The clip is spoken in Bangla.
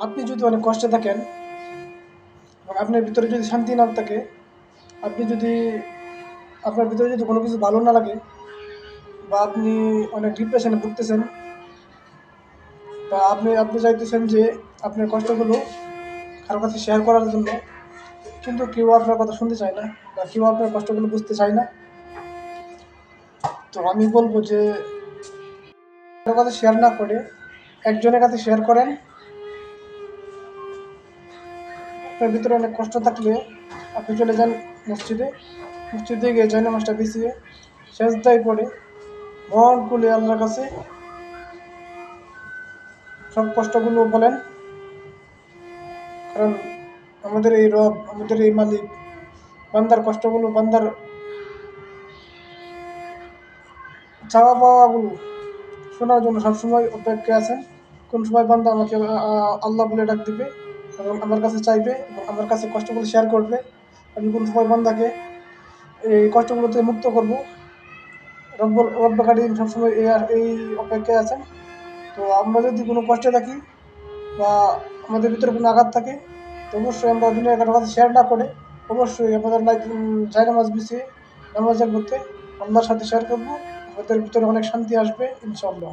আপনি যদি অনেক কষ্টে থাকেন এবং আপনার ভিতরে যদি শান্তি না থাকে, আপনি যদি আপনার ভিতরে যদি কোনো কিছু ভালো না লাগে বা আপনি অনেক ডিপ্রেশনে ভুগতেছেন বা আপনি আপনি চাইতেছেন যে আপনার কষ্টগুলো কারো কাছে শেয়ার করার জন্য, কিন্তু কেউ আপনার কথা শুনতে চায় না বা কেউ আপনার কষ্টগুলো বুঝতে চায় না। তো আমি বলবো যে কারো কাছে শেয়ার না করে একজনের কাছে শেয়ার করেন। আপনার ভিতরে অনেক কষ্ট থাকলে আপনি চলে যান মসজিদে, মসজিদে গিয়ে নামাজটা বিছিয়ে সেজদায় পড়ে মন খুলে আল্লাহর কাছে সব কষ্টগুলো বলেন। কারণ আমাদের এই রব, আমাদের এই মালিক বান্দার কষ্টগুলো, বান্দার চাওয়া পাওয়াগুলো শোনার জন্য সবসময় অপেক্ষায় আছেন। কোন সময় বান্দা আমাকে আল্লাহ বলে ডাক দিবে এবং আমার কাছে চাইবে এবং আমার কাছে কষ্টগুলো শেয়ার করবে, আমি কোন সময় বান্দাকে এই কষ্টগুলো থেকে মুক্ত করবো। রব্বুল কারীম সবসময় এই অপেক্ষায় আছেন। তো আমরা যদি কোনো কষ্টে থাকি বা আমাদের ভিতরে কোনো আঘাত থাকে, তো অবশ্যই আমরা দুনিয়ার কারো কাছে শেয়ার না করে অবশ্যই আমাদের জায়নামাজ বিছিয়ে নামাজের মধ্যে আল্লাহর সাথে শেয়ার করবো। আমাদের ভিতরে অনেক শান্তি আসবে ইনশাআল্লাহ।